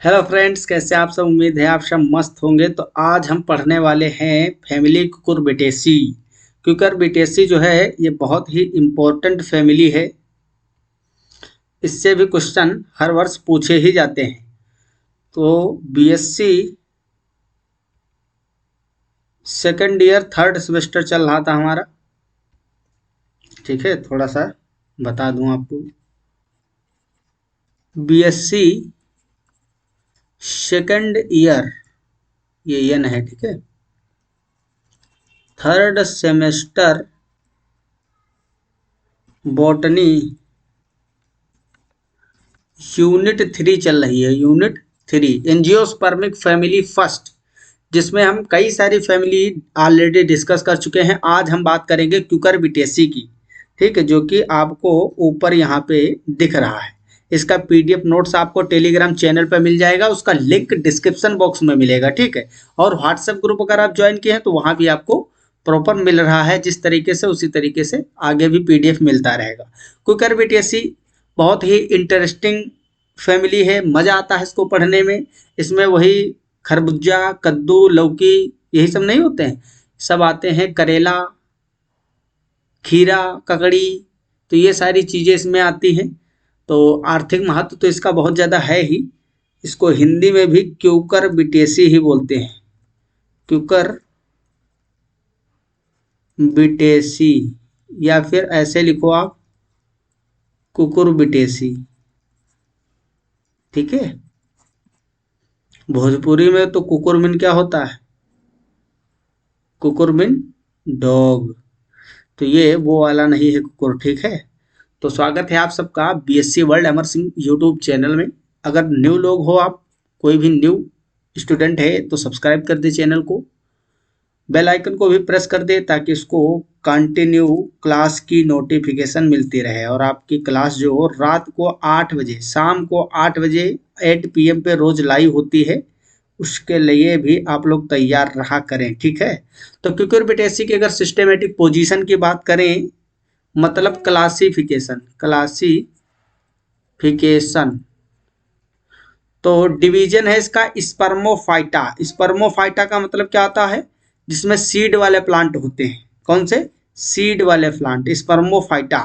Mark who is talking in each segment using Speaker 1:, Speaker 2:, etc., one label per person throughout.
Speaker 1: Hello friends, कैसे आप सब। उम्मीद है आप सब मस्त होंगे। तो आज हम पढ़ने वाले हैं फैमिली कुकुरबिटेसी। कुकुरबिटेसी जो है ये बहुत ही इम्पोर्टेंट फैमिली है। इससे भी क्वेश्चन हर वर्ष पूछे ही जाते हैं। तो BSc second year third semester चल रहा था हमारा। ठीक है, थोड़ा सा बता दूं आपको। बीएससी सेकंड ईयर, ये एन है, ठीक है। थर्ड सेमेस्टर बॉटनी यूनिट 3 चल रही है। यूनिट 3 एंजियोस्पर्मिक फैमिली फर्स्ट, जिसमें हम कई सारी फैमिली ऑलरेडी डिस्कस कर चुके हैं। आज हम बात करेंगे क्यूकरबिटेसी की, ठीक है, जो कि आपको ऊपर यहाँ पे दिख रहा है। इसका पीडीएफ नोट्स आपको टेलीग्राम चैनल पर मिल जाएगा, उसका लिंक डिस्क्रिप्शन बॉक्स में मिलेगा, ठीक है। और व्हाट्सएप ग्रुप अगर आप ज्वाइन किए हैं तो वहाँ भी आपको प्रॉपर मिल रहा है। जिस तरीके से उसी तरीके से आगे भी पीडीएफ मिलता रहेगा। क्यूकरबिटेसी बहुत ही इंटरेस्टिंग फैमिली है, मज़ा आता है इसको पढ़ने में। इसमें वही खरबूजा, कद्दू, लौकी, यही सब नहीं होते हैं, सब आते हैं। करेला, खीरा, ककड़ी, तो ये सारी चीज़ें इसमें आती हैं। तो आर्थिक महत्व तो इसका बहुत ज़्यादा है ही। इसको हिंदी में भी क्यूकरबिटेसी ही बोलते हैं। क्यूकर बिटेसी, या फिर ऐसे लिखो आप, कुकुरबिटेसी, ठीक है। भोजपुरी में तो कुकुरमिन क्या होता है? कुकुरमिन डॉग। तो ये वो वाला नहीं है कुकुर, ठीक है। तो स्वागत है आप सबका BSc world Amar Singh YouTube channel में। अगर न्यू लोग हो आप, कोई भी न्यू स्टूडेंट है तो सब्सक्राइब कर दे चैनल को, बेल आइकन को भी प्रेस कर दे ताकि इसको कंटिन्यू क्लास की नोटिफिकेशन मिलती रहे। और आपकी क्लास जो हो रात को 8 बजे, शाम को 8 बजे 8 PM पे रोज़ लाइव होती है। उसके लिए भी आप लोग तैयार रहा करें, ठीक है। तो क्यूकरबिटेसी की अगर सिस्टमेटिक पोजीशन की बात करें, मतलब क्लासिफिकेशन, तो डिवीजन है इसका स्पर्मोफाइटा। स्पर्मोफाइटा का मतलब क्या आता है? जिसमें सीड वाले प्लांट होते हैं। कौन से? सीड वाले प्लांट, स्पर्मोफाइटा।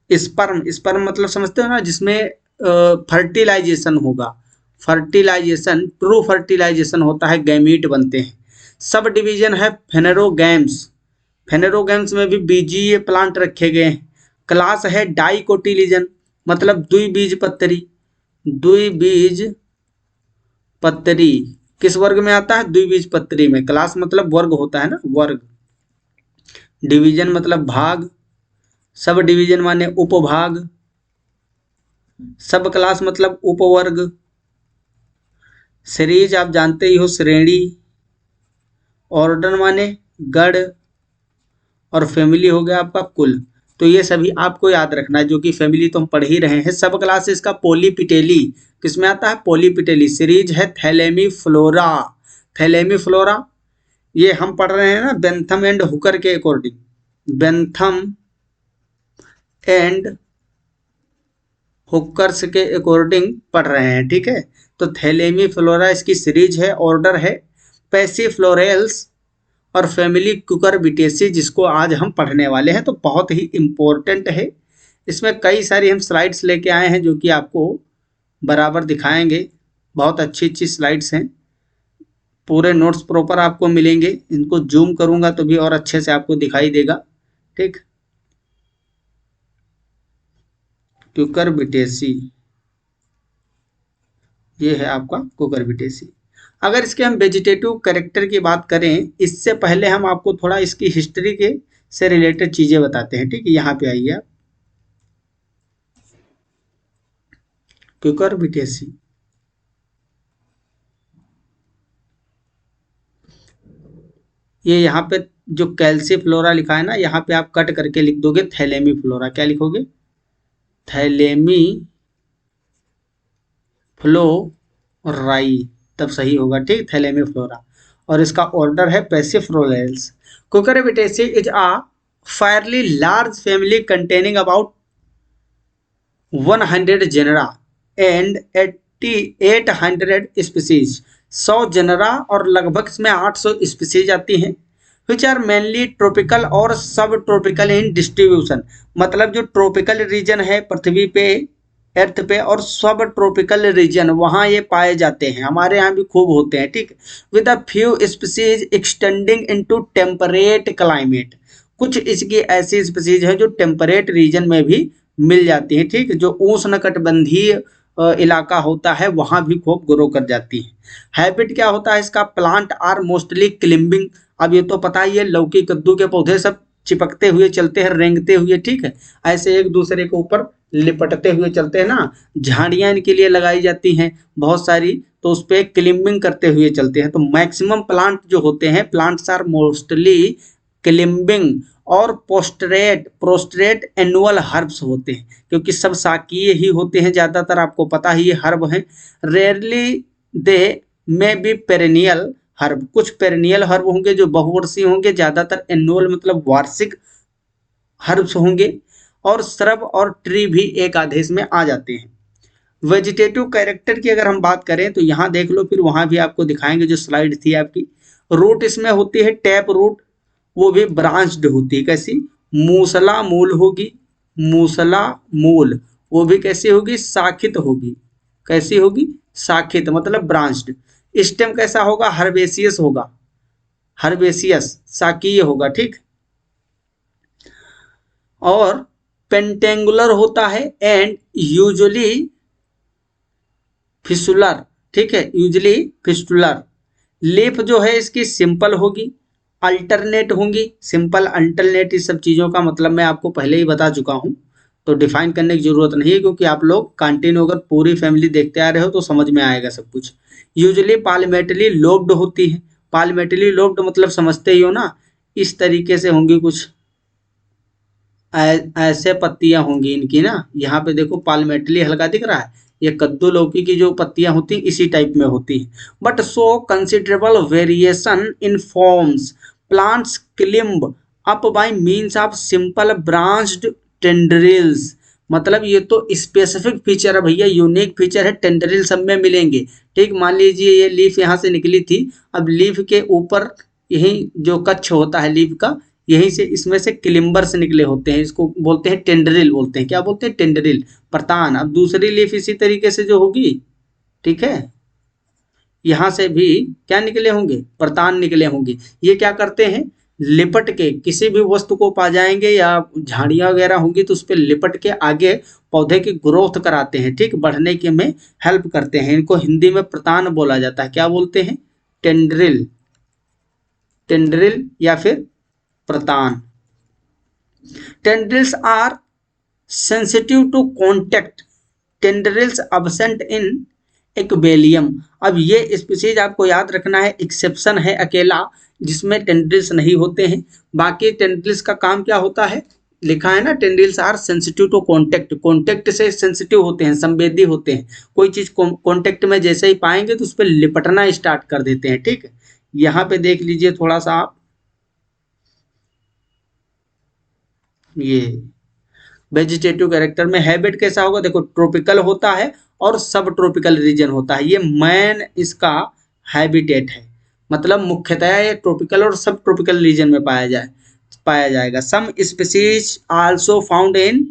Speaker 1: स्पर्म, स्पर्म मतलब समझते हो ना, जिसमें फर्टिलाइजेशन होगा। फर्टिलाइजेशन, ट्रू फर्टिलाइजेशन होता है, गैमीट बनते हैं। सब डिवीजन है फेनेरोगैम्स। फेनेरोगैम्स में भी बीजीय प्लांट रखे गए हैं। क्लास है डाइकोटिलीजन, मतलब द्विबीजपत्री। द्विबीजपत्री किस वर्ग में आता है? द्विबीजपत्री में। क्लास मतलब वर्ग होता है ना, वर्ग। डिवीजन मतलब भाग, सब डिवीजन माने उपभाग, सब क्लास मतलब उपवर्ग। सीरीज आप जानते ही हो, श्रेणी। ऑर्डर माने गण, और फैमिली हो गया आपका कुल। तो ये सभी आपको याद रखना है, जो कि फैमिली तो हम पढ़ ही रहे हैं। सब क्लासेस का पोलीपिटेली किसमें आता है? पोलीपिटेली। सीरीज है थैलेमी फ्लोरा। थैलेमी फ्लोरा ये हम पढ़ रहे हैं ना बेंथम एंड हुकर के अकॉर्डिंग। बेंथम एंड हुकर्स के अकॉर्डिंग पढ़ रहे हैं, ठीक है। तो थैलेमी फ्लोरा इसकी सीरीज है। ऑर्डर है पैसिफ्लोरेल्स, और फैमिली कुकुरबिटेसी, जिसको आज हम पढ़ने वाले हैं। तो बहुत ही इम्पोर्टेंट है। इसमें कई सारी हम स्लाइड्स लेके आए हैं जो कि आपको बराबर दिखाएंगे। बहुत अच्छी अच्छी स्लाइड्स हैं। पूरे नोट्स प्रॉपर आपको मिलेंगे। इनको जूम करूंगा तो भी और अच्छे से आपको दिखाई देगा, ठीक। कुकुरबिटेसी, ये है आपका कुकुरबिटेसी। अगर इसके हम वेजिटेटिव कैरेक्टर की बात करें, इससे पहले हम आपको थोड़ा इसकी हिस्ट्री के से रिलेटेड चीजें बताते हैं, ठीक है। यहाँ पे आइए आप। कुकुरबिटेसी, ये यहाँ पे जो कैल्सीफ्लोरा लिखा है ना, यहाँ पे आप कट करके लिख दोगे थैलेमी फ्लोरा। क्या लिखोगे? थैलेमी फ्लोराई, तब सही होगा, ठीक। Thalamiflorae. और इसका ऑर्डर है passiflorales. Cucurbitaceae is a fairly large family containing about 100 genera and at 800 species, 100 genre और लगभग इसमें 800 स्पीसीज आती हैं, विच आर मेनली ट्रॉपिकल और सब ट्रॉपिकल इन डिस्ट्रीब्यूशन। मतलब जो ट्रॉपिकल रीजन है पृथ्वी पे, अर्थ पे, और सब ट्रॉपिकल रीजन वहाँ ये पाए जाते हैं, हमारे यहाँ भी खूब होते हैं, ठीक। With a few species extending into temperate climate, कुछ इसकी ऐसी स्पीसीज है जो टेम्परेट रीजन में भी मिल जाती है, ठीक। जो उष्णकटिबंधीय इलाका होता है वहाँ भी खूब ग्रो कर जाती है। हैबिट क्या होता है इसका, प्लांट आर मोस्टली क्लिम्बिंग। अब ये तो पता ही है, लौकी कद्दू के पौधे सब चिपकते हुए चलते हैं, रेंगते हुए, ठीक है, ऐसे एक दूसरे के ऊपर लिपटते हुए चलते हैं ना। झाड़ियाँ इनके लिए लगाई जाती हैं बहुत सारी, तो उस पर क्लिम्बिंग करते हुए चलते हैं। तो मैक्सिमम प्लांट जो होते हैं, प्लांट्स आर मोस्टली क्लिम्बिंग और प्रोस्ट्रेट एनुअल हर्ब्स होते हैं, क्योंकि सब शाकीय ही होते हैं ज़्यादातर, आपको पता ही ये हर्ब हैं। रेयरली दे में बी पेरेनियल हर्ब, कुछ पेरेनियल हर्ब होंगे जो बहुवर्षीय होंगे, ज़्यादातर एनुअल मतलब वार्षिक हर्ब्स होंगे, और श्रब और ट्री भी एक आधे में आ जाते हैं। वेजिटेटिव कैरेक्टर की अगर हम बात करें तो यहाँ देख लो, फिर वहाँ भी आपको दिखाएंगे जो स्लाइड थी आपकी। रूट इसमें होती है टैप रूट, वो भी ब्रांच्ड होती है, कैसी, मूसला मूल होगी, मूसला मूल, वो भी कैसी होगी, शाखित होगी। कैसी होगी, शाखित मतलब ब्रांच्ड। स्टेम कैसा होगा, हर्बेसियस होगा, हर्बेसियस शाकीय होगा, ठीक। और पेंटेंगुलर होता है एंड यूजुअली फिस्टुलर, ठीक है, यूजुअली फिस्टुलर। लीफ जो है इसकी सिंपल होगी, अल्टरनेट होंगी। सिंपल अल्टरनेट इस सब चीज़ों का मतलब मैं आपको पहले ही बता चुका हूँ, तो डिफाइन करने की जरूरत नहीं है, क्योंकि आप लोग कंटिन्यू अगर पूरी फैमिली देखते आ रहे हो तो समझ में आएगा सब कुछ। यूजुअली पाल्मेटली लोब्ड होती है, पाल्मेटली लोब्ड मतलब समझते ही हो ना, इस तरीके से होंगी कुछ ऐसे पत्तियां होंगी इनकी ना। यहाँ पे देखो पाल्मेटली हल्का दिख रहा है, ये कद्दू लौकी की जो पत्तियां होती इसी टाइप में होती हैं। But show considerable variation in forms, plants climb up by means of simple branched tendrils. मतलब ये तो स्पेसिफिक फीचर है भैया, यूनिक फीचर है, टेंड्रिल सब में मिलेंगे, ठीक। मान लीजिए ये लीफ यहाँ से निकली थी, अब लीफ के ऊपर यही जो कच्छ होता है लीफ का, यहीं से इसमें से क्लिम्बर्स निकले होते हैं, इसको बोलते हैं टेंड्रिल, बोलते हैं क्या बोलते हैं, टेंड्रिल, प्रतान। अब दूसरी लीफ इसी तरीके से जो होगी, ठीक है, यहाँ से भी क्या निकले होंगे, प्रतान निकले होंगे। ये क्या करते हैं, लिपट के किसी भी वस्तु को पा जाएंगे या झाड़ियाँ वगैरह होंगी तो उस पर लिपट के आगे पौधे की ग्रोथ कराते हैं, ठीक, बढ़ने के में हेल्प करते हैं। इनको हिंदी में प्रतान बोला जाता है, क्या बोलते हैं, टेंड्रिल, टेंड्रिल या फिर प्रतान। Tendrils are sensitive to contact, tendrils absent in ecballium. अब ये स्पीसीज आपको याद रखना है, एक्सेप्शन है अकेला जिसमें टेंड्रिल्स नहीं होते हैं। बाकी टेंड्रिल्स का काम क्या होता है, लिखा है ना, tendrils are sensitive to contact, contact से सेंसिटिव होते हैं, संवेदी होते हैं। कोई चीज कॉन्टेक्ट में जैसे ही पाएंगे तो उस पर लिपटना स्टार्ट कर देते हैं, ठीक है। यहाँ पे देख लीजिए थोड़ा सा आप, ये वेजिटेटिव कैरेक्टर में हैबिट कैसा होगा, देखो ट्रॉपिकल होता है और सब ट्रॉपिकल रीजन होता है, ये मैन इसका हैबिटेट है। मतलब मुख्यतः ये ट्रॉपिकल और सब ट्रॉपिकल रीजन में पाया जाएगा। Some species also found in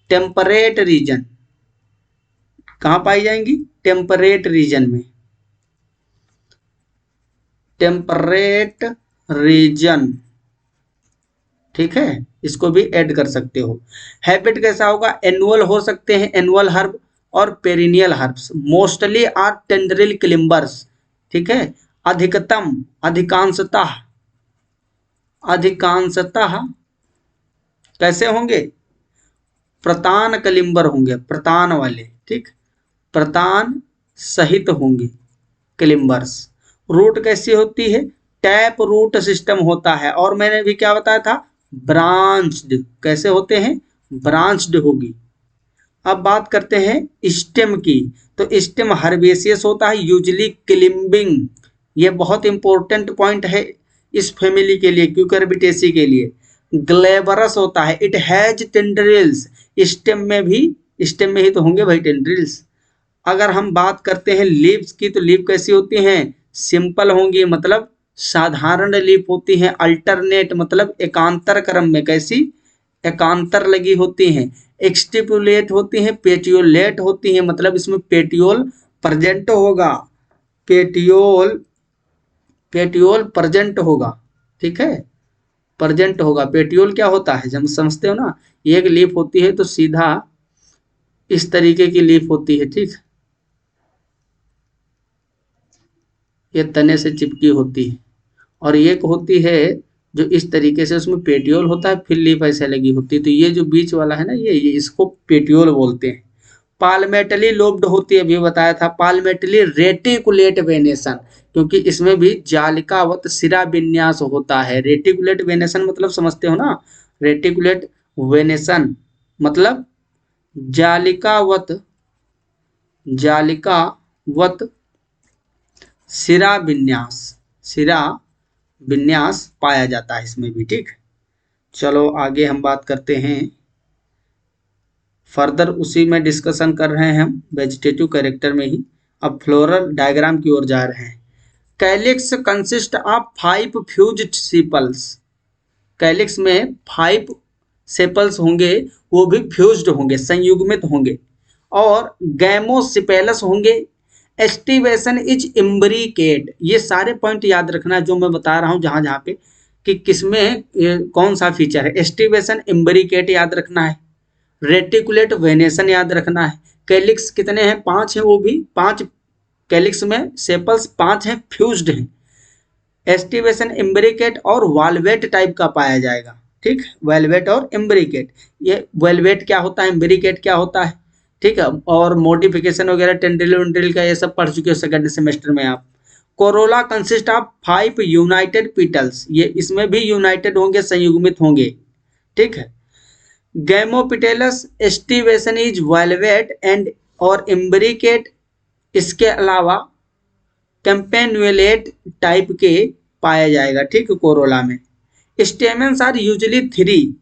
Speaker 1: temperate region, कहाँ पाई जाएंगी, टेम्परेट रीजन में, टेम्परेट रीजन, ठीक है, इसको भी ऐड कर सकते हो। हैबिट कैसा होगा, एनुअल हो सकते हैं, एनुअल हर्ब और perennial herbs, mostly are tendril climbers, ठीक है। अधिकतम, अधिकांशतः, अधिकांशतः कैसे होंगे, प्रतान क्लिम्बर होंगे, प्रतान वाले, ठीक, प्रतान सहित होंगे क्लिम्बर्स। रूट कैसी होती है, टैप रूट सिस्टम होता है, और मैंने भी क्या बताया था, ब्रांच्ड, कैसे होते हैं, ब्रांच्ड होगी। अब बात करते हैं स्टेम की, तो स्टेम हर्बेसियस होता है, यूजुअली क्लिम्बिंग। ये बहुत इंपॉर्टेंट पॉइंट है इस फैमिली के लिए, क्यूकरबिटेसी के लिए। ग्लेबरस होता है, इट हैज टेंड्रिल्स, स्टेम में भी, स्टेम में ही तो होंगे भाई टेंड्रिल्स, अगर हम बात करते हैं लीव्स की, तो लीव कैसी होती हैं? सिंपल होंगी, मतलब साधारण लीफ होती हैं। अल्टरनेट मतलब एकांतर क्रम में, कैसी? एकांतर लगी होती हैं। एक्सटिपुलेट होती हैं, पेटियोलेट होती हैं, मतलब इसमें पेटियोल प्रेजेंट होगा, पेटियोल पेटियोल प्रेजेंट होगा, ठीक है, प्रेजेंट होगा। पेटियोल क्या होता है, जब समझते हो ना, एक लीफ होती है तो सीधा इस तरीके की लीफ होती है, ठीक, ये तने से चिपकी होती है। और एक होती है जो इस तरीके से, उसमें पेटियोल होता है, फिर लीफ ऐसे लगी होती है। तो ये जो बीच वाला है ना, ये इसको पेटियोल बोलते हैं। पाल्मेटली लोब्ड होती है, अभी बताया था। पाल्मेटली रेटिकुलेट वेनेसन, क्योंकि इसमें भी जालिकावत सिरा विन्यास होता है। रेटिकुलेट वेनेसन मतलब समझते हो ना, रेटिकुलेट वेनेसन मतलब जालिकावत जालिकावत सिरा विन्यास, सिरा विन्यास पाया जाता है इसमें भी, ठीक। चलो आगे हम बात करते हैं, फर्दर उसी में डिस्कशन कर रहे हैं हम वेजिटेटिव कैरेक्टर में ही। अब फ्लोरल डायग्राम की ओर जा रहे हैं। Calyx consist of 5 fused sepals. Calyx में 5 सेपल्स होंगे, वो भी फ्यूज्ड होंगे, संयुग्मित होंगे। और गैमोसिपेलस होंगे। Aestivation is imbricate. ये सारे पॉइंट याद रखना है जो मैं बता रहा हूँ, जहाँ जहाँ पे कि किसमें कौन सा फीचर है। एस्टिवेशन इम्ब्रिकेट याद रखना है, रेटिकुलेट वेनेसन याद रखना है। कैलिक्स कितने हैं? 5 हैं, वो भी 5 कैलिक्स में सेपल्स 5 हैं, फ्यूज्ड हैं। एस्टिवेशन इम्ब्रिकेट और वाल्वेट टाइप का पाया जाएगा, ठीक, वेलवेट और इम्ब्रिकेट। ये वेलवेट क्या होता है, इम्ब्रिकेट क्या होता है, ठीक है। और मोडिफिकेशन वगैरह टेंड्रिल वेंड्रिल का ये सब पढ़ चुके हो सेकंड सेमेस्टर में आप। Corolla consist of 5 United petals. ये इसमें भी यूनाइटेड होंगे, संयुग्मित होंगे, ठीक है। गैमोपिटेलस एस्टिवेशन इज वेलवेट एंड और इम्ब्रिकेट। इसके अलावा कैंपेनुलेट टाइप के पाया जाएगा, ठीक, कोरोला में। Stamens are usually 3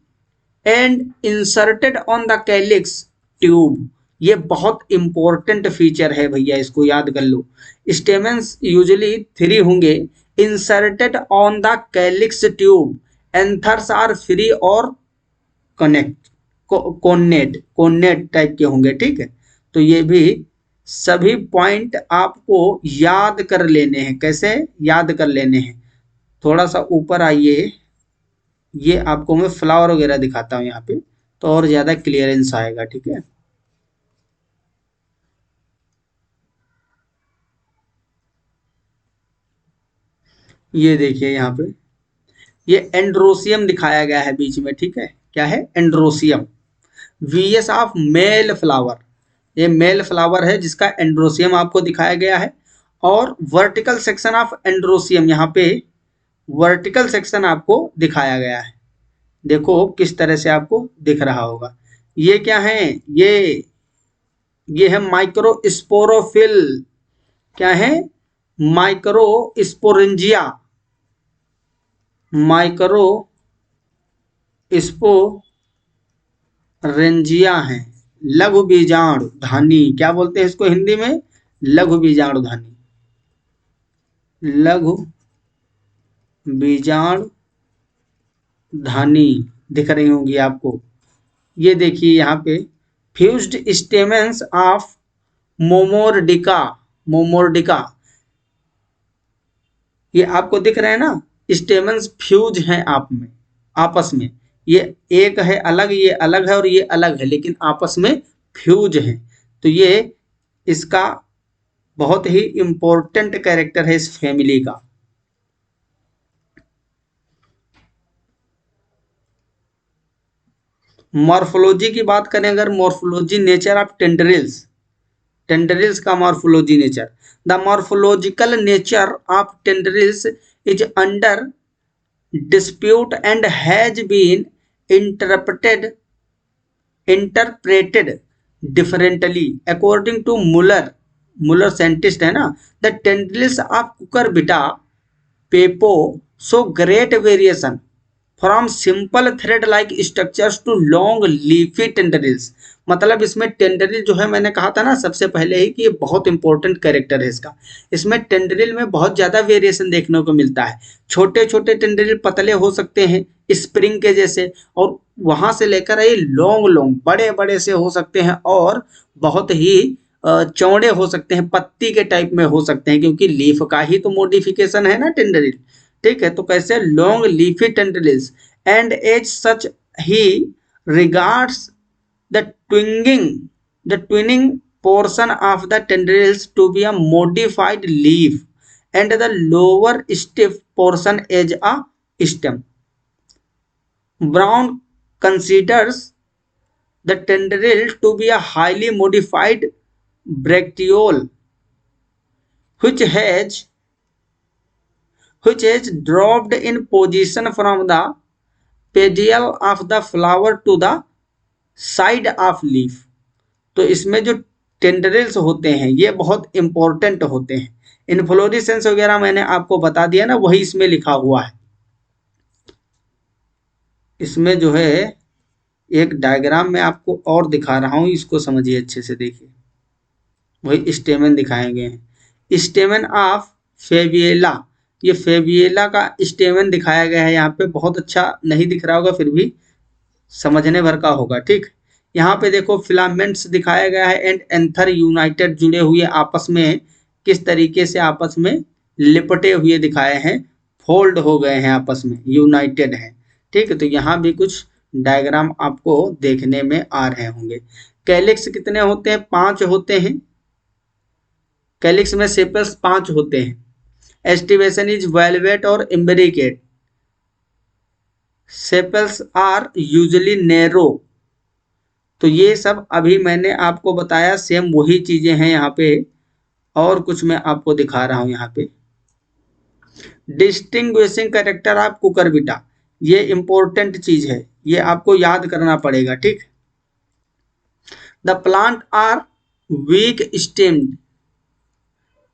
Speaker 1: and inserted on the calyx tube. ये बहुत इंपॉर्टेंट फीचर है भैया, इसको याद कर लो। स्टेमेंस यूजुअली 3 होंगे, inserted on the calyx tube. Anthers are free और कनेक्ट कोनेट टाइप के होंगे, ठीक है। तो ये भी सभी पॉइंट आपको याद कर लेने हैं। कैसे याद कर लेने हैं? थोड़ा सा ऊपर आइए, ये आपको मैं फ्लावर वगैरह दिखाता हूँ यहाँ पे, तो और ज़्यादा क्लियरेंस आएगा, ठीक है। ये देखिए यहाँ पे, ये एंड्रोसियम दिखाया गया है बीच में, ठीक है। क्या है? Androecium. Vs of male flower, ये मेल फ्लावर है जिसका एंड्रोसियम आपको दिखाया गया है। और वर्टिकल सेक्शन ऑफ एंड्रोसियम, यहाँ पे वर्टिकल सेक्शन आपको दिखाया गया है। देखो किस तरह से आपको दिख रहा होगा। ये क्या है? ये है माइक्रोस्पोरोफिल। क्या है? माइक्रोस्पोरेंजिया, माइक्रोस्पोरेंजिया है। लघु बीजाणु धानी, क्या बोलते हैं इसको हिंदी में? लघु बीजाणु धानी, लघु बीजाणु धानी दिख रही होंगी आपको। ये देखिए यहाँ पे fused stamens of Momordica, Momordica, ये आपको दिख रहे हैं ना, स्टेमेंस फ्यूज हैं आप में, आपस में। ये एक है अलग, ये अलग है और ये अलग है, लेकिन आपस में फ्यूज हैं। तो ये इसका बहुत ही इंपॉर्टेंट कैरेक्टर है इस फैमिली का। मॉर्फोलॉजी की बात करें अगर, morphology nature of tendrils, tendrils का morphology nature. The morphological nature of tendrils is under dispute and has been interpreted differently according to Muller scientist है ना। the tendrils of cucurbita pepo show great variation from simple thread like structures to long leafy tendrils. मतलब इसमें टेंडरिल जो है, मैंने कहा था ना सबसे पहले ही कि ये बहुत इंपॉर्टेंट कैरेक्टर है इसका। इसमें टेंडरिल में बहुत ज़्यादा वेरिएशन देखने को मिलता है। छोटे छोटे टेंडरिल पतले हो सकते हैं स्प्रिंग के जैसे, और वहाँ से लेकर ये लॉन्ग लॉन्ग बड़े बड़े से हो सकते हैं, और बहुत ही चौड़े हो सकते हैं, पत्ती के टाइप में हो सकते हैं, क्योंकि लीफ का ही तो मॉडिफिकेशन है ना टेंडरिल। ठीक है, तो कैसे long leafy tendrils and as such he regards the twinging the twining portion of the tendrils to be a modified leaf and the lower stiff portion as a stem. Brown considers the tendril to be a highly modified bracteole which has dropped in position from the pedal of the flower to the side of leaf. तो इसमें जो टेंडरिल्स होते हैं ये बहुत important होते हैं। Inflorescence वगैरह मैंने आपको बता दिया ना, वही इसमें लिखा हुआ है। इसमें जो है एक डायग्राम में आपको और दिखा रहा हूँ, इसको समझिए अच्छे से, देखिए वही स्टेमन दिखाए गए हैं। स्टेमन ऑफ फेविएला, ये फेविएला का स्टेमन दिखाया गया है यहाँ पे। बहुत अच्छा नहीं दिख रहा होगा, फिर भी समझने भर का होगा। ठीक, यहाँ पे देखो फिलामेंट्स दिखाया गया है एंड एंथर यूनाइटेड, जुड़े हुए आपस में, किस तरीके से आपस में लिपटे हुए दिखाए हैं, फोल्ड हो गए हैं आपस में, यूनाइटेड हैं। ठीक है, तो यहाँ भी कुछ डायग्राम आपको देखने में आ रहे होंगे। कैलिक्स कितने होते हैं? 5 होते हैं। कैलिक्स में सेपल्स 5 होते हैं। एस्टिवेशन इज वेलवेट और imbricate. Sepals are usually narrow. तो ये सब अभी मैंने आपको बताया, सेम वही चीजें हैं यहाँ पे, और कुछ मैं आपको दिखा रहा हूँ यहाँ पे। डिस्टिंग्विशिंग कैरेक्टर ऑफ कुकुरबिटा, ये इंपॉर्टेंट चीज है, ये आपको याद करना पड़ेगा। ठीक, the plant are weak stemmed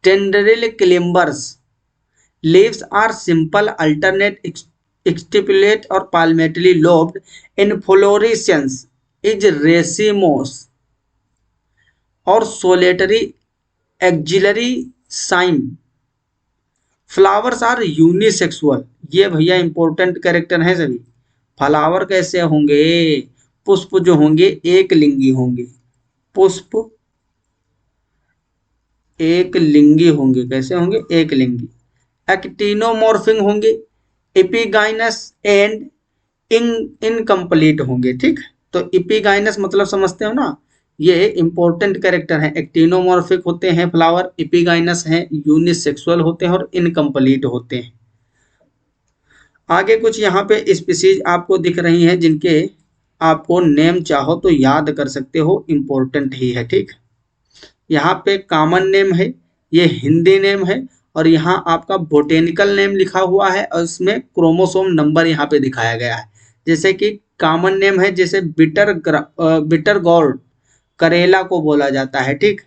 Speaker 1: tendril climbers, leaves are simple alternate exstipulate और palmately lobed, inflorescence is racemose और solitary axillary cyme, flowers are unisexual. ये भैया इंपॉर्टेंट कैरेक्टर हैं सभी। फ्लावर कैसे होंगे? पुष्प जो होंगे एक लिंगी होंगे, पुष्प एक लिंगी होंगे। कैसे होंगे? एक लिंगी। एक्टिनोमॉर्फिंग होंगे, एपिगाइनस एंड इनकम्प्लीट होंगे। ठीक, तो एपिगाइनस मतलब समझते हो ना, ये इंपॉर्टेंट कैरेक्टर है। एक्टिनोमॉर्फिक होते हैं फ्लावर, एपिगाइनस हैं, यूनिसेक्सुअल होते हैं और इनकम्प्लीट होते हैं। आगे कुछ यहाँ पे स्पीसीज आपको दिख रही हैं जिनके आपको नेम चाहो तो याद कर सकते हो, इंपॉर्टेंट ही है। ठीक, यहाँ पे कॉमन नेम है, ये हिंदी नेम है, और यहाँ आपका बोटेनिकल नेम लिखा हुआ है, और इसमें क्रोमोसोम नंबर यहाँ पे दिखाया गया है। जैसे कि कॉमन नेम है, जैसे बिटर गोर्ड, करेला को बोला जाता है। ठीक,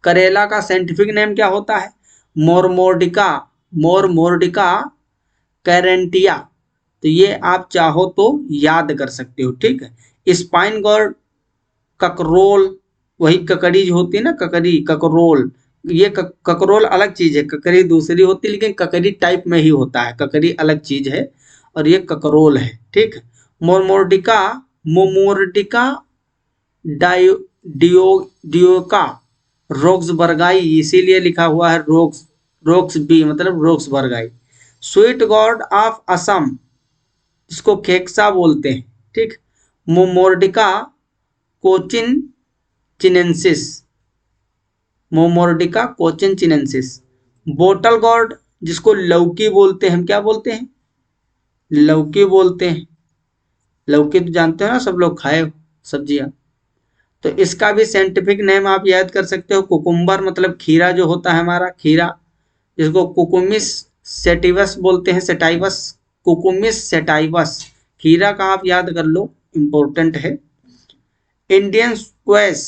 Speaker 1: करेला का साइंटिफिक नेम क्या होता है? मोरमोर्डिका कैरेंटिया। तो ये आप चाहो तो याद कर सकते हो। ठीक है, स्पाइन गोर्ड ककरोल, वही ककड़ी जो होती है ना, ककरोल, ये ककरोल अलग चीज है, ककड़ी दूसरी होती है, लेकिन ककड़ी टाइप में ही होता है, ककड़ी अलग चीज है और ये ककरोल है। ठीक, मोमोर्डिका डियोका रोक्सबर्गाई, इसीलिए लिखा हुआ है रोक्स बी, मतलब roxburghii. Sweet gourd of Assam, इसको खेक्सा बोलते हैं। ठीक, momordica cochinchinensis, momordica cochinchinensis. Bottle gourd, जिसको लौकी बोलते हैं, हम क्या बोलते हैं? लौकी बोलते हैं। लौकी तो जानते हो ना सब लोग, खाए सब्जियां। तो इसका भी साइंटिफिक नेम आप याद कर सकते हो, कुकुम्बर, मतलब खीरा जो होता है हमारा, खीरा, जिसको कुकुमिस सेटिवस बोलते हैं, सेटाइवस, कुकुमिस सेटाइवस। खीरा का आप याद कर लो, इंपॉर्टेंट है। इंडियन स्क्वैश,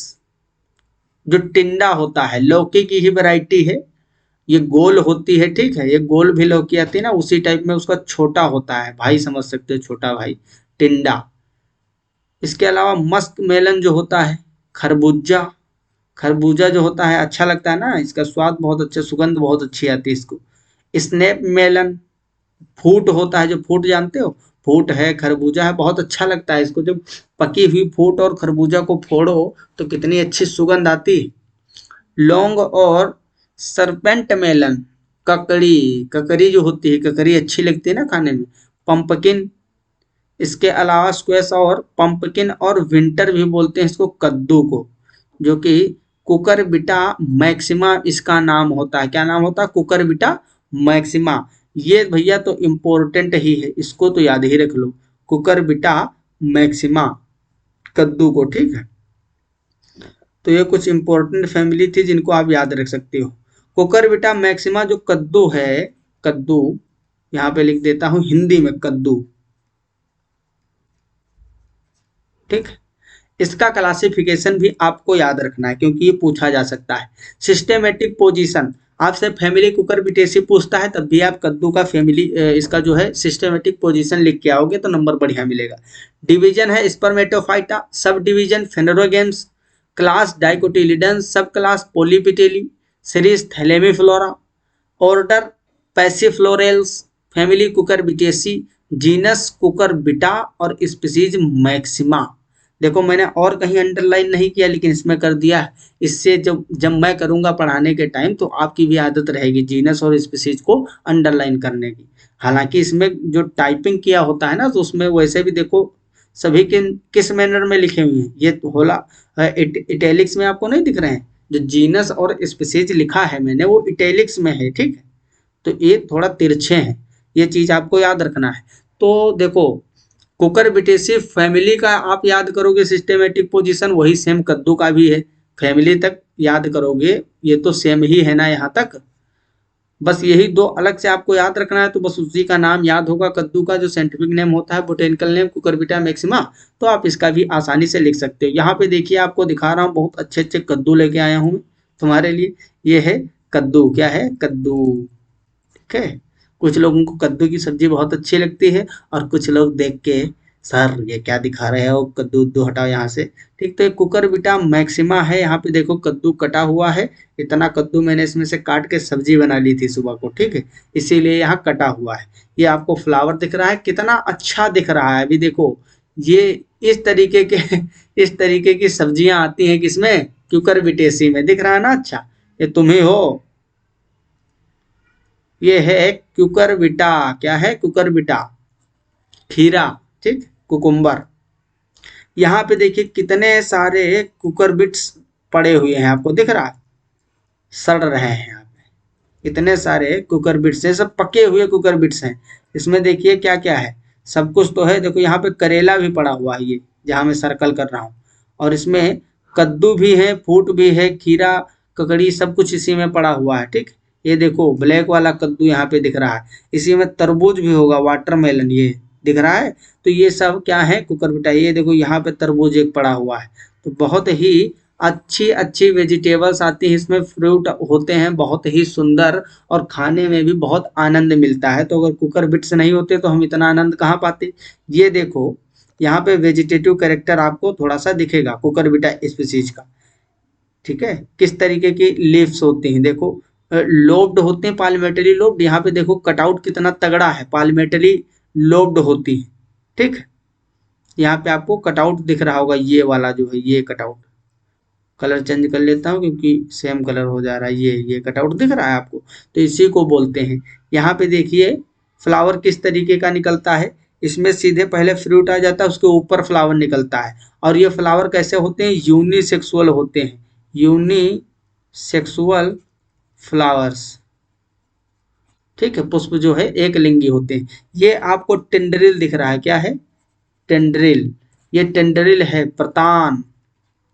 Speaker 1: जो टिंडा होता है, लौकी की ही वैरायटी है, ये गोल होती है, ठीक है, ये गोल भी लौकी आती है ना, उसी टाइप में उसका छोटा होता है, भाई समझ सकते हो, छोटा भाई, टिंडा। इसके अलावा मस्क मेलन जो होता है, खरबूजा, खरबूजा जो होता है अच्छा लगता है ना, इसका स्वाद बहुत अच्छा, सुगंध बहुत अच्छी आती है इसको। स्नैप मेलन, फूट होता है, जो फूट जानते हो, फूट है, खरबूजा है, बहुत अच्छा लगता है इसको, जब पकी हुई फूट और खरबूजा को फोड़ो तो कितनी अच्छी सुगंध आती है। लौंग और सरपेंट मेलन, ककड़ी, ककड़ी जो होती है, ककड़ी अच्छी लगती है ना खाने में। पंपकिन, इसके अलावा स्क्वैश और पंपकिन और विंटर भी बोलते हैं इसको, कद्दू को, जो कि कुकरबिटा मैक्सिमा इसका नाम होता है। क्या नाम होता है? Cucurbita maxima. ये भैया तो इम्पोर्टेंट ही है, इसको तो याद ही रख लो, कुकरबिटा मैक्सिमा, कद्दू को, ठीक है। तो ये कुछ इम्पोर्टेंट फैमिली थी जिनको आप याद रख सकते हो। कुकरबिटा मैक्सिमा जो कद्दू है, कद्दू, यहाँ पे लिख देता हूँ हिंदी में, कद्दू, ठीक। इसका क्लासिफिकेशन भी आपको याद रखना है क्योंकि ये पूछा जा सकता है। सिस्टेमेटिक पोजीशन, आपसे फैमिली कुकरबिटेसी पूछता है तब भी आप कद्दू का फैमिली इसका जो है सिस्टेमेटिक पोजीशन लिख के आओगे तो नंबर बढ़िया मिलेगा। डिवीजन है Spermatophyta, sub division फेनोरोगेम्स, class dicotyledons, subclass polypetalae, series thalamiflorae, order passiflorales, family cucurbitaceae, genus cucurbita और स्पीसीज मैक्सिमा। देखो मैंने और कहीं अंडरलाइन नहीं किया लेकिन इसमें कर दिया है, इससे जब जब मैं करूंगा पढ़ाने के टाइम तो आपकी भी आदत रहेगी जीनस और स्पीसीज को अंडरलाइन करने की। हालांकि इसमें जो टाइपिंग किया होता है ना तो उसमें वैसे भी देखो सभी किस मैनर में लिखे हुए हैं, ये तो होला इटैलिक्स में आपको नहीं दिख रहे हैं, जो जीनस और स्पीसीज लिखा है मैंने वो इटैलिक्स में है, ठीक है। तो ये थोड़ा तिरछे हैं, ये चीज आपको याद रखना है। तो देखो कुकरबिटेसी फैमिली का आप याद करोगे सिस्टेमेटिक पोजीशन, वही सेम कद्दू का भी है, फैमिली तक याद करोगे, ये तो सेम ही है ना यहाँ तक। बस यही दो अलग से आपको याद रखना है, तो बस उसी का नाम याद होगा, कद्दू का जो साइंटिफिक नेम होता है बोटेनिकल नेम कुकरबिटा मैक्सिमा, तो आप इसका भी आसानी से लिख सकते हो। यहाँ पे देखिए आपको दिखा रहा हूँ, बहुत अच्छे अच्छे कद्दू लेके आया हूँ मैं तुम्हारे लिए। ये है कद्दू, क्या है? कद्दू, ठीक है। कुछ लोगों को कद्दू की सब्जी बहुत अच्छी लगती है और कुछ लोग देख के सर ये क्या दिखा रहे हो, कद्दू उद्दू हटाओ यहाँ से, ठीक। तो कुकरबिटा मैक्सिमा है, यहाँ पे देखो कद्दू कटा हुआ है, इतना कद्दू मैंने इसमें से काट के सब्जी बना ली थी सुबह को, ठीक है, इसीलिए यहाँ कटा हुआ है। ये आपको फ्लावर दिख रहा है, कितना अच्छा दिख रहा है, अभी देखो ये इस तरीके के इस तरीके की सब्जियां आती हैं किसमें? कुकरबिटेसी में, दिख रहा है ना? अच्छा, ये तुम ही हो, ये है कुकरबिटा, क्या है? कुकरबिटा, खीरा, ठीक, कुकुम्बर। यहाँ पे देखिए कितने सारे कुकरबिट्स पड़े हुए हैं, आपको दिख रहा है, सड़ रहे हैं यहाँ पे, इतने सारे कुकरबिट्स हैं, सब पके हुए कुकरबिट्स हैं। इसमें देखिए क्या क्या है, सब कुछ तो है, देखो यहाँ पे करेला भी पड़ा हुआ है, ये जहाँ मैं सर्कल कर रहा हूँ, और इसमें कद्दू भी है, फूट भी है, खीरा, ककड़ी, सब कुछ इसी में पड़ा हुआ है, ठीक। ये देखो ब्लैक वाला कद्दू यहाँ पे दिख रहा है, इसी में तरबूज भी होगा, वाटरमेलन, ये दिख रहा है। तो ये सब क्या है? कुकरबिटा। ये देखो यहाँ पे तरबूज एक पड़ा हुआ है। तो बहुत ही अच्छी अच्छी वेजिटेबल्स आती हैं इसमें, फ्रूट होते हैं बहुत ही सुंदर और खाने में भी बहुत आनंद मिलता है। तो अगर कुकरबिट्स नहीं होते तो हम इतना आनंद कहाँ पाते। ये देखो यहाँ पे वेजिटेटिव कैरेक्टर आपको थोड़ा सा दिखेगा कुकरबिटा स्पीसीज का, ठीक है। किस तरीके की लीव्स होती हैं, देखो लोब्ड होते हैं, पाल्मेटली लोब्ड। यहाँ पे देखो कटआउट कितना तगड़ा है, पाल्मेटली लोब्ड होती है, ठीक। यहाँ पे आपको कटआउट दिख रहा होगा, ये वाला जो है, ये कटआउट, कलर चेंज कर लेता हूँ क्योंकि सेम कलर हो जा रहा है, ये कटआउट दिख रहा है आपको, तो इसी को बोलते हैं। यहाँ पे देखिए फ्लावर किस तरीके का निकलता है, इसमें सीधे पहले फ्रूट आ जाता है, उसके ऊपर फ्लावर निकलता है। और ये फ्लावर कैसे होते हैं? यूनिसेक्सुअल होते हैं, यूनिसेक्सुअल फ्लावर्स, ठीक है। पुष्प जो है एक लिंगी होते हैं। ये आपको टेंड्रिल दिख रहा है, क्या है? टेंड्रिल, ये टेंड्रिल है, प्रतान,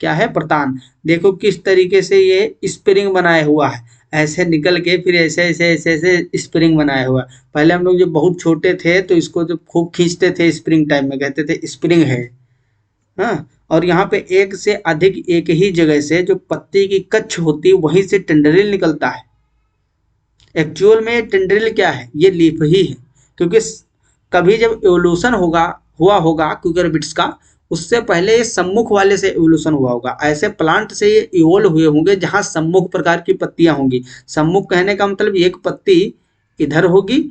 Speaker 1: क्या है? प्रतान। देखो किस तरीके से ये स्प्रिंग बनाया हुआ है, ऐसे निकल के फिर ऐसे ऐसे ऐसे ऐसे स्प्रिंग बनाया हुआ है। पहले हम लोग जब बहुत छोटे थे तो इसको जब खूब खींचते थे स्प्रिंग टाइम में, कहते थे स्प्रिंग है, हाँ। और यहाँ पे एक से अधिक एक ही जगह से जो पत्ती की कच्छ होती है वहीं से टेंड्रिल निकलता है, एक्चुअल में टेंड्रिल क्या है, ये लीफ ही है, क्योंकि कभी जब एवोल्यूशन हुआ होगा क्यूकरबिट्स का, उससे पहले ये सम्मुख वाले से एवोल्यूशन हुआ होगा। ऐसे प्लांट से ये इवोल्व हुए होंगे जहां सम्मुख प्रकार की पत्तियां होंगी। सम्मुख कहने का मतलब एक पत्ती इधर होगी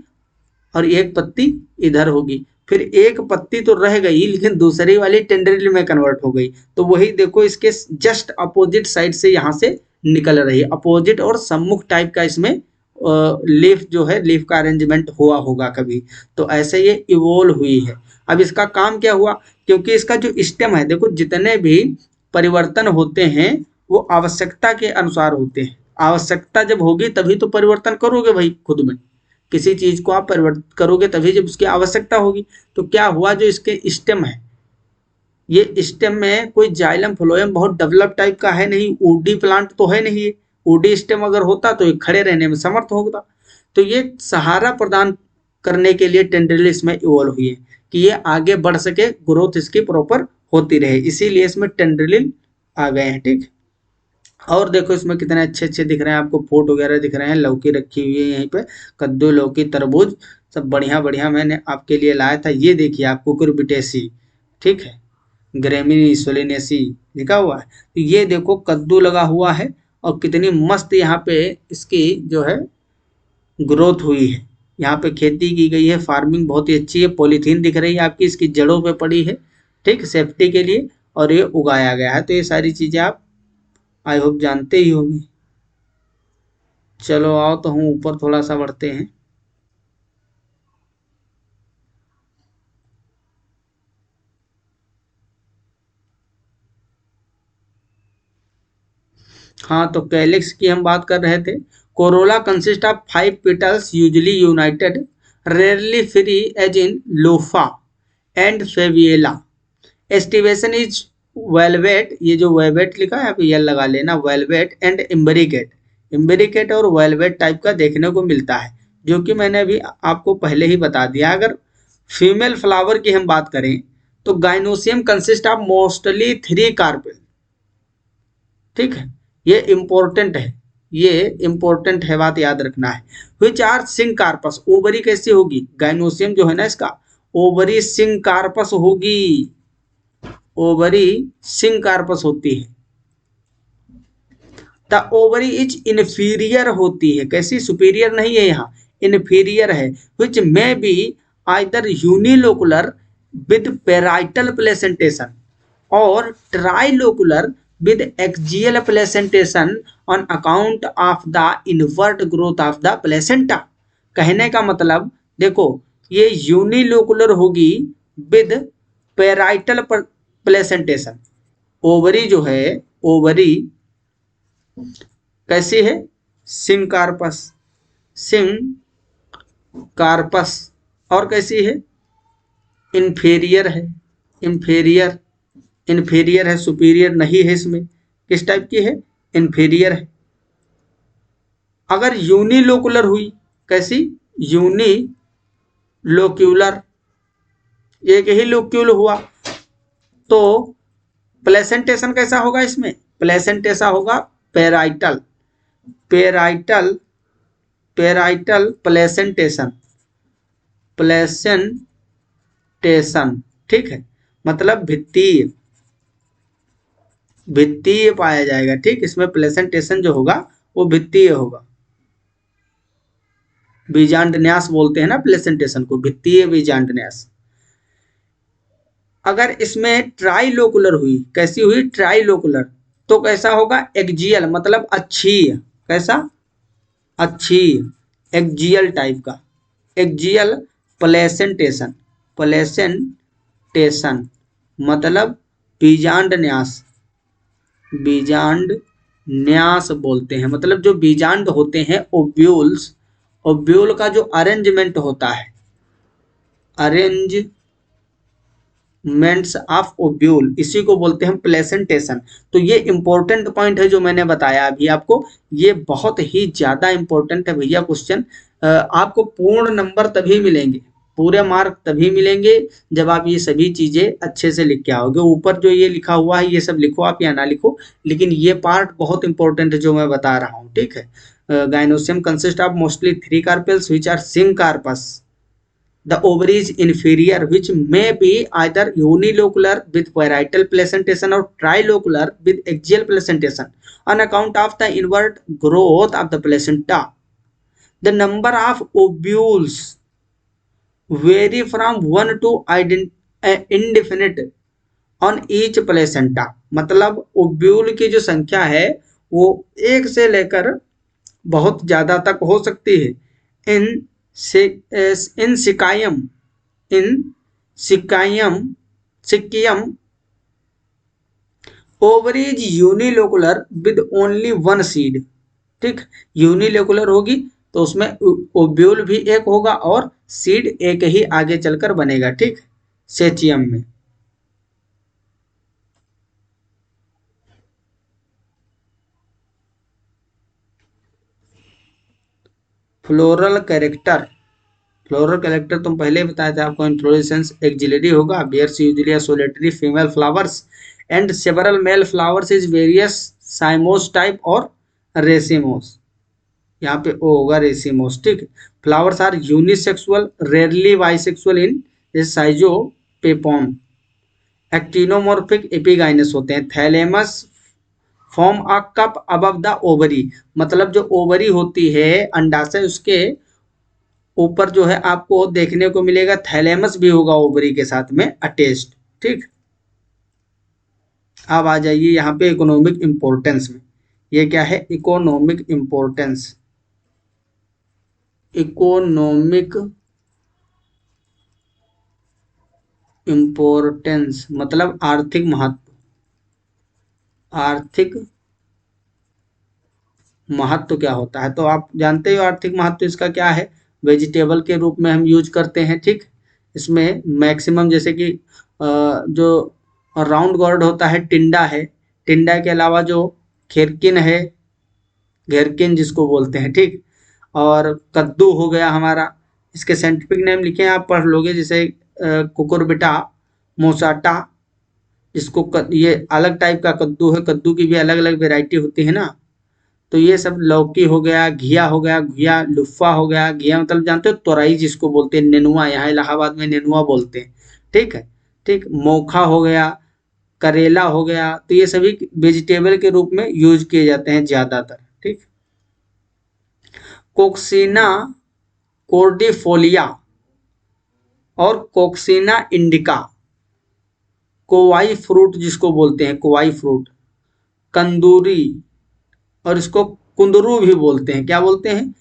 Speaker 1: और एक पत्ती इधर होगी, फिर एक पत्ती तो रह गई लेकिन दूसरी वाली टेंड्रिल में कन्वर्ट हो गई। तो वही देखो इसके जस्ट अपोजिट साइड से यहाँ से निकल रही है, अपोजिट और सम्मुख टाइप का इसमें लीफ जो है, लीफ का अरेंजमेंट हुआ होगा कभी। तो ऐसे ये इवोल्व हुई है। अब इसका काम क्या हुआ, क्योंकि इसका जो स्टेम है, देखो जितने भी परिवर्तन होते हैं वो आवश्यकता के अनुसार होते हैं। आवश्यकता जब होगी तभी तो परिवर्तन करोगे भाई, खुद में किसी चीज को आप परिवर्तित करोगे तभी जब उसकी आवश्यकता होगी। तो क्या हुआ, जो इसके स्टेम है, ये स्टेम में कोई जाइलम फ्लोएम बहुत डेवलप टाइप का है नहीं, वुडी प्लांट तो है नहीं। ये वुडी स्टेम अगर होता तो ये खड़े रहने में समर्थ होता। तो ये सहारा प्रदान करने के लिए टेंड्रिल इसमें इवॉल्व हुई है कि ये आगे बढ़ सके, ग्रोथ इसकी प्रॉपर होती रहे, इसीलिए इसमें टेंड्रिल आ गए हैं। ठीक, और देखो इसमें कितने अच्छे अच्छे दिख रहे हैं आपको, फूट वगैरह दिख रहे हैं, लौकी रखी हुई है यहीं पे, कद्दू, लौकी, तरबूज, सब बढ़िया बढ़िया मैंने आपके लिए लाया था। ये देखिए आप, कुकुरबिटेसी, ठीक है, ग्रेमिनी सोलिनेसी लिखा हुआ है। तो ये देखो कद्दू लगा हुआ है और कितनी मस्त यहाँ पे इसकी जो है ग्रोथ हुई है। यहाँ पे खेती की गई है, फार्मिंग बहुत ही अच्छी है। पॉलीथीन दिख रही है आपकी इसकी जड़ों पे पड़ी है, ठीक, सेफ्टी के लिए, और ये उगाया गया है। तो ये सारी चीजें आप आई होप जानते ही होंगे। चलो आओ तो हम ऊपर थोड़ा सा बढ़ते हैं। हाँ, तो कैलिक्स की हम बात कर रहे थे। Corolla consist of 5 petals usually united, rarely free as in luffa and fevillea. Aestivation is valvate, ये जो वेलवेट लिखा है आप ये लगा लेना, वेलवेट एंड इम्बरिकेट। इम्बरिकेट और वेलवेट टाइप का देखने को मिलता है, जो कि मैंने अभी आपको पहले ही बता दिया। अगर फीमेल फ्लावर की हम बात करें तो gynoecium consist of mostly 3 carpel, ठीक है, ये इंपॉर्टेंट है, ये इंपॉर्टेंट है, बात याद रखना है। Which are syncarpous, ovary कैसी होगी, गाइनोसियम जो है ना इसका ओवरी सिंक कार्पस होगी, ओवरी सिंक कार्पस होती है। द ओवरी इज इन्फीरियर होती है, कैसी, सुपीरियर नहीं है यहाँ, इन्फीरियर है। Which may be either unilocular with parietal placentation और trilocular with axial placentation on account of the invert growth of the placenta। कहने का मतलब देखो, ये यूनिलोकुलर होगी विद पेराइटल प्लेसेंटेशन। ओवरी जो है, ओवरी कैसी है, सिंकार्पस, सिंकार्पस, और कैसी है, इंफेरियर है, इंफेरियर, इन्फीरियर है, सुपीरियर नहीं है इसमें। किस टाइप की है, इन्फीरियर है। अगर यूनिलोकुलर हुई, कैसी, यूनिलोक्यूलर, एक ही लोक्यूल हुआ, तो प्लेसेंटेशन कैसा होगा इसमें, प्लेसेंटेशन होगा parietal, parietal, parietal placentation, placentation, ठीक है, मतलब भित्तीय, भित्तीय पाया जाएगा। ठीक, इसमें प्लेसेंटेशन जो होगा वो भित्तीय होगा। बीजांडन्यास बोलते हैं ना प्लेसेंटेशन को, भित्तीय बीजांडन्यास। अगर इसमें ट्राइलोकुलर हुई, कैसी हुई, ट्राइलोकुलर, तो कैसा होगा, एक्जियल, मतलब अच्छी, कैसा, अच्छी, एक्जियल टाइप का, एक्जियल प्लेसेंटेशन, प्लेसेंटेशन मतलब बीजांडन्यास, बीजांड न्यास बोलते हैं, मतलब जो बीजांड होते हैं ओव्यूल्स, ओव्यूल का जो अरेंजमेंट होता है, अरेंजमेंट्स ऑफ ओव्यूल, इसी को बोलते हैं प्लेसेंटेशन। तो ये इंपॉर्टेंट पॉइंट है जो मैंने बताया अभी आपको, ये बहुत ही ज्यादा इंपॉर्टेंट है भैया क्वेश्चन। आपको पूर्ण नंबर तभी मिलेंगे, पूरे मार्क तभी मिलेंगे जब आप ये सभी चीजें अच्छे से लिख के आओगे। ऊपर जो ये लिखा हुआ है ये सब लिखो आप या ना लिखो, लेकिन ये पार्ट बहुत इंपॉर्टेंट है जो मैं बता रहा हूँ, ठीक है। Gynoecium consists of mostly three carpels which are syncarpous. The ovary is inferior, which may be either unilocular with parietal placentation or trilocular with axial placentation on account of the inward growth of the placenta. The number of ovules vary from 1 to indefinite on each placenta. मतलब ovule की जो संख्या है वो एक से लेकर बहुत ज्यादा तक हो सकती है। In Sechium in Sechium Sechium ovaries unilocular with only one seed. ठीक, यूनिलोकुलर होगी तो उसमें ओव्यूल भी एक होगा और सीड एक ही आगे चलकर बनेगा। ठीक, सेचियम में। फ्लोरल कैरेक्टर, फ्लोरल कैरेक्टर तुम पहले ही बताया था आपको। इन्फ्लोरेसेंस एक्जिलरी होगा, bears usually solitary female flowers and several male flowers is various cymose type और रेसिमोस। यहाँ पे ओ होगा रेसिमोस। ठीक, flowers are unisexual, rarely bisexual in schizopepon. Actinomorphic epigynous होते हैं। Thalamus form a cup above the ovary, मतलब जो ओवरी होती है अंडाशय, उसके ऊपर जो है आपको देखने को मिलेगा थैलेमस भी होगा ओवरी के साथ में अटैच्ड। ठीक, अब आ जाइए यहाँ पे इकोनॉमिक इंपॉर्टेंस में। ये क्या है? Economic importance. इकोनॉमिक इंपॉर्टेंस मतलब आर्थिक महत्व। आर्थिक महत्व क्या होता है? तो आप जानते हो आर्थिक महत्व इसका क्या है। वेजिटेबल के रूप में हम यूज करते हैं। ठीक, इसमें मैक्सिमम जैसे कि जो राउंड गोर्ड होता है, टिंडा है, टिंडा के अलावा जो खेरकिन है, घेरकिन जिसको बोलते हैं। ठीक, और कद्दू हो गया हमारा। इसके साइंटिफिक नेम लिखे हैं, आप पढ़ लोगे, जैसे कुकुरबिटा मोसाटा, जिसको ये अलग टाइप का कद्दू है। कद्दू की भी अलग अलग वेराइटी होती है ना। तो ये सब लौकी हो गया, घिया हो गया, घिया लुफ्फा हो गया। घिया मतलब जानते हो तोरई जिसको बोलते हैं, नेनुआ, यहाँ इलाहाबाद में नेनुआ बोलते हैं। ठीक है, ठीक, मोखा हो गया, करेला हो गया। तो ये सभी वेजिटेबल के रूप में यूज किए जाते हैं ज्यादातर। ठीक, कोक्सीना कोर्डिफोलिया और कोक्सीना इंडिका, कोवाई फ्रूट जिसको बोलते हैं, कोवाई फ्रूट, कंदूरी, और इसको कुंदरू भी बोलते हैं। क्या बोलते हैं?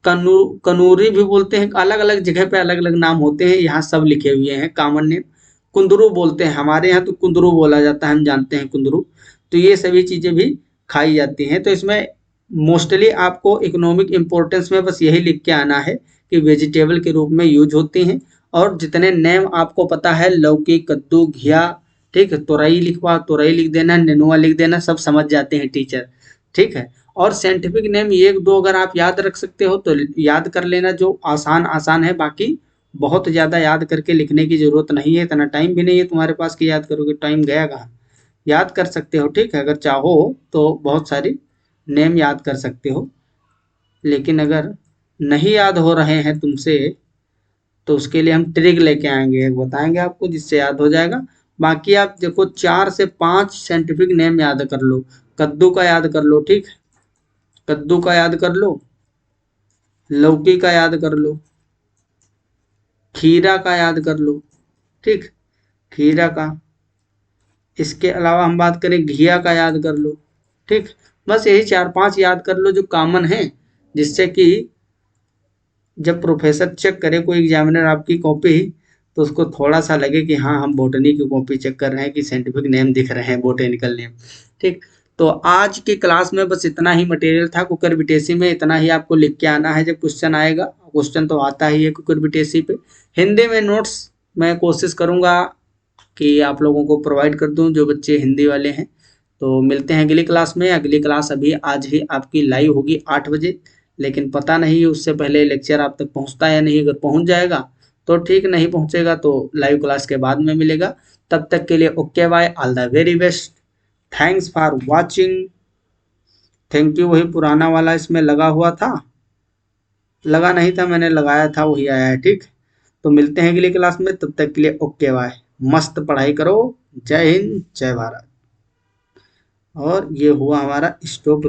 Speaker 1: कनूरी भी बोलते हैं। अलग अलग जगह पे अलग अलग नाम होते हैं, यहाँ सब लिखे हुए हैं कॉमन नेम। कुंदरू बोलते हैं, हमारे यहाँ तो कुंदरू बोला जाता है, हम जानते हैं कुंदरू। तो ये सभी चीजें भी खाई जाती हैं। तो इसमें मोस्टली आपको इकोनॉमिक इम्पोर्टेंस में बस यही लिख के आना है कि वेजिटेबल के रूप में यूज होती हैं। और जितने नेम आपको पता है, लौकी, कद्दू, घिया, ठीक है, तोरई लिखवा, तोरई लिख देना, नेनुआ लिख देना, सब समझ जाते हैं टीचर। ठीक है, और साइंटिफिक नेम एक दो अगर आप याद रख सकते हो तो याद कर लेना, जो आसान आसान है। बाकी बहुत ज़्यादा याद करके लिखने की ज़रूरत नहीं है, इतना टाइम भी नहीं है तुम्हारे पास कि याद करोगे। टाइम गया कहाँ, याद कर सकते हो। ठीक है, अगर चाहो तो बहुत सारी नेम याद कर सकते हो। लेकिन अगर नहीं याद हो रहे हैं तुमसे तो उसके लिए हम ट्रिक लेके आएंगे, बताएंगे आपको, जिससे याद हो जाएगा। बाकी आप देखो 4 से 5 साइंटिफिक नेम याद कर लो। कद्दू का याद कर लो, ठीक, कद्दू का याद कर लो, लौकी का याद कर लो, खीरा का याद कर लो, ठीक, खीरा का। इसके अलावा हम बात करें घिया का याद कर लो। ठीक, बस यही 4-5 याद कर लो जो कॉमन है, जिससे कि जब प्रोफेसर चेक करे, कोई एग्जामिनर आपकी कॉपी, तो उसको थोड़ा सा लगे कि हाँ हम बोटनी की कॉपी चेक कर रहे हैं कि साइंटिफिक नेम दिख रहे हैं, बोटेनिकल नेम। ठीक, तो आज की क्लास में बस इतना ही मटेरियल था। कुकुरबिटेसी में इतना ही आपको लिख के आना है। जब क्वेश्चन आएगा, क्वेश्चन तो आता ही है कुकुरबिटेसी पे, हिंदी में नोट्स मैं कोशिश करूँगा कि आप लोगों को प्रोवाइड कर दूँ, जो बच्चे हिंदी वाले हैं। तो मिलते हैं अगली क्लास में। अगली क्लास अभी आज ही आपकी लाइव होगी 8 बजे, लेकिन पता नहीं उससे पहले लेक्चर आप तक पहुंचता है या नहीं। अगर पहुंच जाएगा तो ठीक, नहीं पहुंचेगा तो लाइव क्लास के बाद में मिलेगा। तब तक के लिए okay bye, all the very best, thanks for watching. Thank you, वही पुराना वाला इसमें लगा हुआ था, लगा नहीं था, मैंने लगाया था, वही आया है। ठीक, तो मिलते हैं अगली क्लास में, तब तक के लिए ओके बाय। मस्त पढ़ाई करो। जय हिंद, जय भारत। और ये हुआ हमारा स्टॉप।